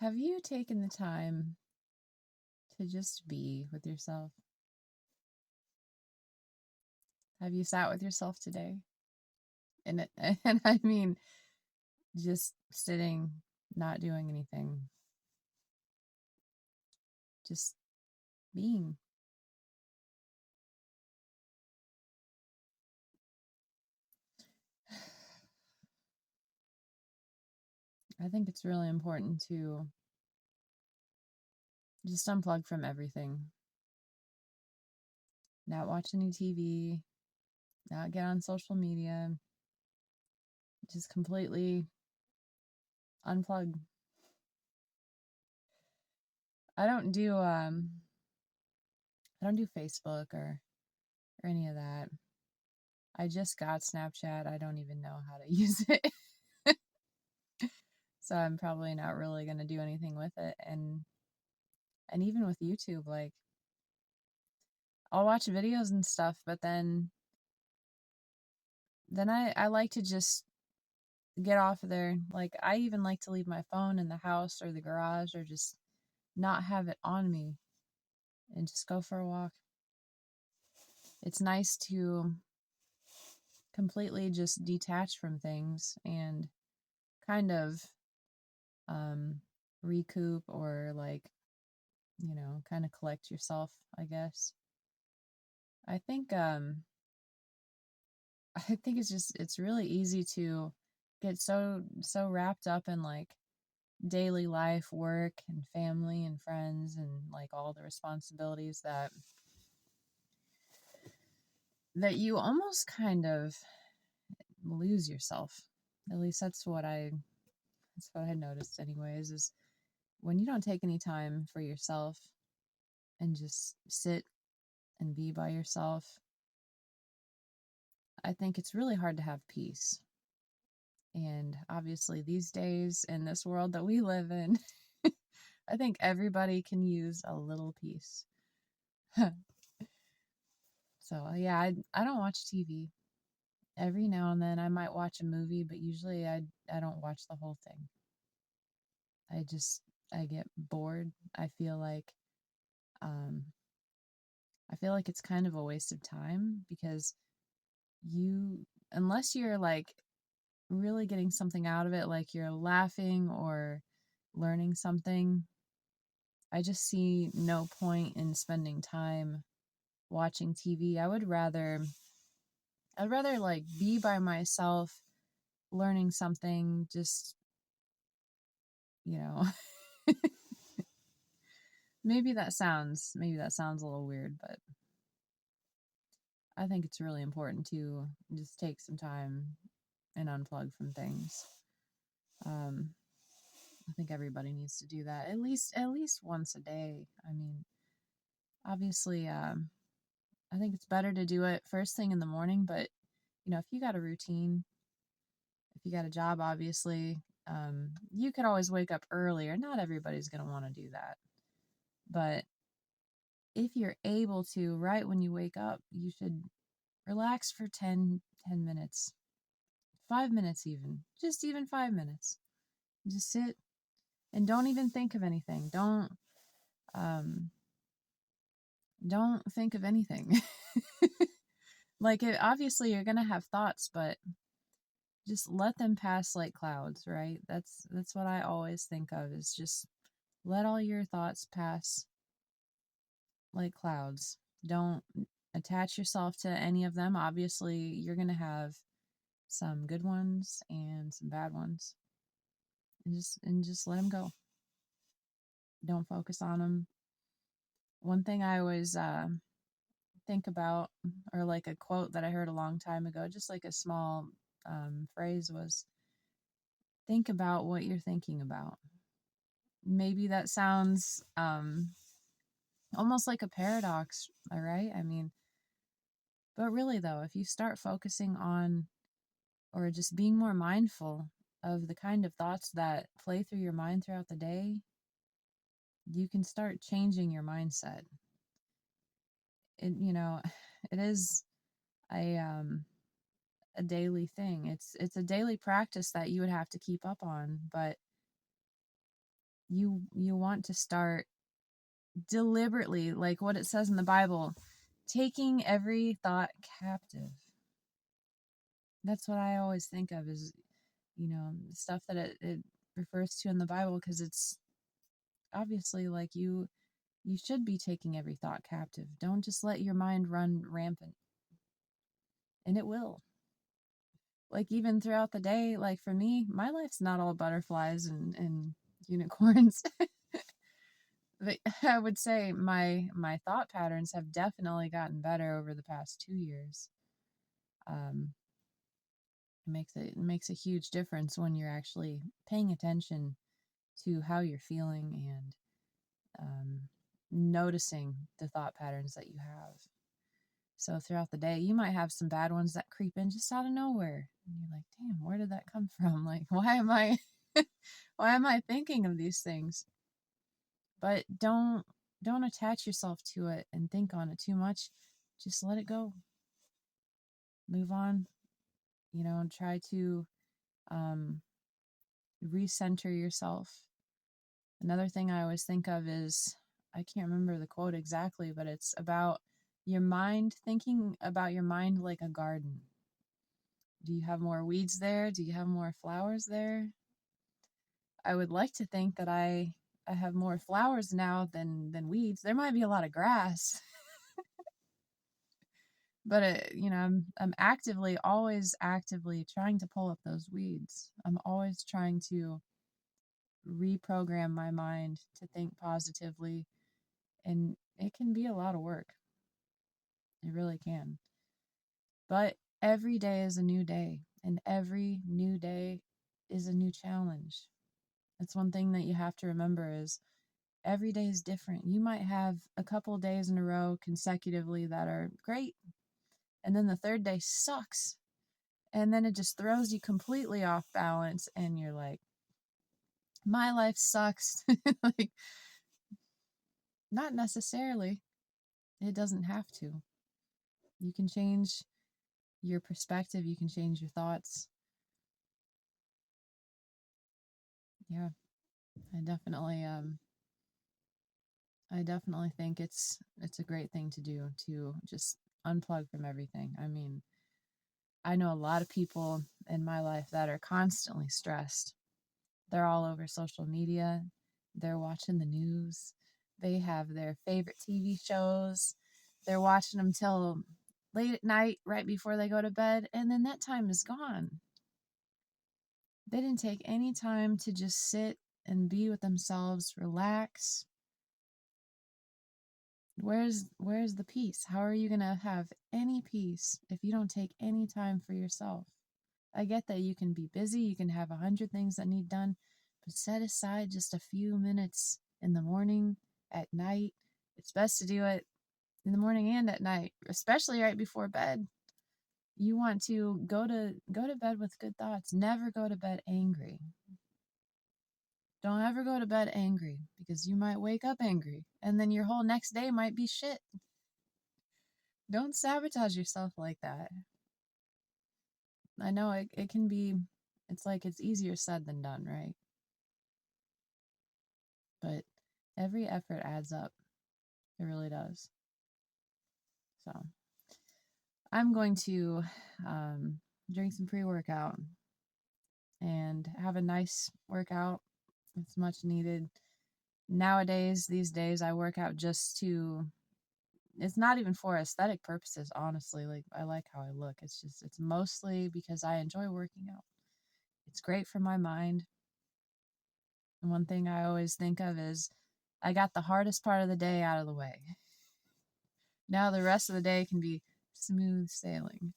Have you taken the time to just be with yourself? Have you sat with yourself today? And I mean just sitting, not doing anything, just being. I think it's really important to just unplug from everything. Not watch any TV, not get on social media, just completely unplug. I don't do Facebook or any of that. I just got Snapchat. I don't even know how to use it. So I'm probably not really going to do anything with it. And even with YouTube, like I'll watch videos and stuff, but then I like to just get off of there. Like I even like to leave my phone in the house or the garage or just not have it on me and just go for a walk. It's nice to completely just detach from things and kind of um recoup or like, kind of collect yourself, I guess. I think I think it's really easy to get so wrapped up in like daily life, work and family and friends and like all the responsibilities that you almost kind of lose yourself. At least that's what I noticed anyways, is when you don't take any time for yourself and just sit and be by yourself, I think it's really hard to have peace. And obviously these days in this world that we live in, I think everybody can use a little peace. So yeah, I don't watch TV. Every now and then I might watch a movie, but usually I don't watch the whole thing. I just I get bored. Um I feel like it's kind of a waste of time because you unless you're like really getting something out of it, like you're laughing or learning something, I just see no point in spending time watching TV. I'd rather like be by myself learning something, just, you know. maybe that sounds a little weird, but I think it's really important to just take some time and unplug from things. Um I think everybody needs to do that at least once a day. I mean, obviously, I think it's better to do it first thing in the morning, but if you got a routine, if you got a job, obviously, you could always wake up earlier. Not everybody's going to want to do that. But if you're able to, right when you wake up, you should relax for 10 minutes, 5 minutes even, just even 5 minutes. Just sit and don't even think of anything. Um, don't think of anything. Like obviously you're going to have thoughts, but just let them pass like clouds, right? That's what I always think of, is just let all your thoughts pass like clouds. Don't attach yourself to any of them. Obviously, you're going to have some good ones and some bad ones. And just let them go. Don't focus on them. One thing I always think about, or like a quote that I heard a long time ago, just like a small phrase, was think about what you're thinking about. Maybe that sounds almost like a paradox, all right? I mean, but really though, if you start focusing on or just being more mindful of the kind of thoughts that play through your mind throughout the day, you can start changing your mindset. It, it is, a daily thing. It's a daily practice that you would have to keep up on, but you want to start deliberately, like what it says in the Bible, taking every thought captive. That's what I always think of is, stuff that it refers to in the Bible, because it's obviously like you should be taking every thought captive. Don't just let your mind run rampant. And it will. Like even throughout the day, like for me, my life's not all butterflies and unicorns. But I would say my thought patterns have definitely gotten better over the past 2 years. Um, it makes a huge difference when you're actually paying attention to how you're feeling and noticing the thought patterns that you have. So throughout the day, you might have some bad ones that creep in just out of nowhere, and you're like, "Damn, where did that come from? Like, why am I, why am I thinking of these things?" But don't attach yourself to it and think on it too much. Just let it go. Move on. And try to um, recenter yourself. Another thing I always think of is, I can't remember the quote exactly, but it's about your mind, thinking about your mind like a garden. Do you have more weeds there? Do you have more flowers there? I would like to think that I have more flowers now than weeds. There might be a lot of grass, but I'm actively, always actively trying to pull up those weeds. I'm always trying to reprogram my mind to think positively, and it can be a lot of work. It really can. But every day is a new day, and every new day is a new challenge. That's one thing that you have to remember is every day is different. You might have a couple days in a row consecutively that are great, and then the third day sucks. And then it just throws you completely off balance, and you're like, my life sucks. Like, not necessarily. It doesn't have to. You can change your perspective, you can change your thoughts. Yeah, I definitely I definitely think it's a great thing to do, to just unplug from everything. I mean, I know a lot of people in my life that are constantly stressed. They're all over social media, they're watching the news, they have their favorite TV shows, they're watching them till late at night, right before they go to bed, and then that time is gone. They didn't take any time to just sit and be with themselves, relax. Where's the peace? How are you going to have any peace if you don't take any time for yourself? I get that you can be busy, you can have 100 things that need done, but set aside just a few minutes in the morning, at night. It's best to do it in the morning and at night, especially right before bed. You want to go to bed with good thoughts. Never go to bed angry. Don't ever go to bed angry, because you might wake up angry and then your whole next day might be shit. Don't sabotage yourself like that. I know it can be, it's like it's easier said than done, right? But every effort adds up. It really does. So I'm going to drink some pre workout and have a nice workout. It's much needed. Nowadays, these days, I work out just to, it's not even for aesthetic purposes, honestly. Like, I like how I look. It's mostly because I enjoy working out. It's great for my mind. And one thing I always think of is I got the hardest part of the day out of the way. Now the rest of the day can be smooth sailing.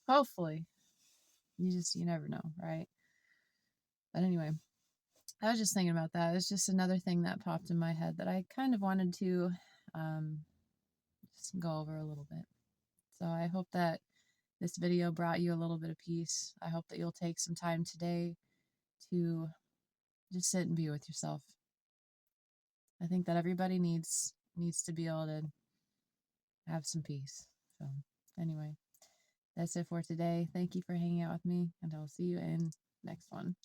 Hopefully. You never know, right? But anyway, I was just thinking about that. It's just another thing that popped in my head that I kind of wanted to um, just go over a little bit. So I hope that this video brought you a little bit of peace. I hope that you'll take some time today to just sit and be with yourself. I think that everybody needs to be able to have some peace. So anyway, That's it for today. Thank you for hanging out with me, and I'll see you in next one.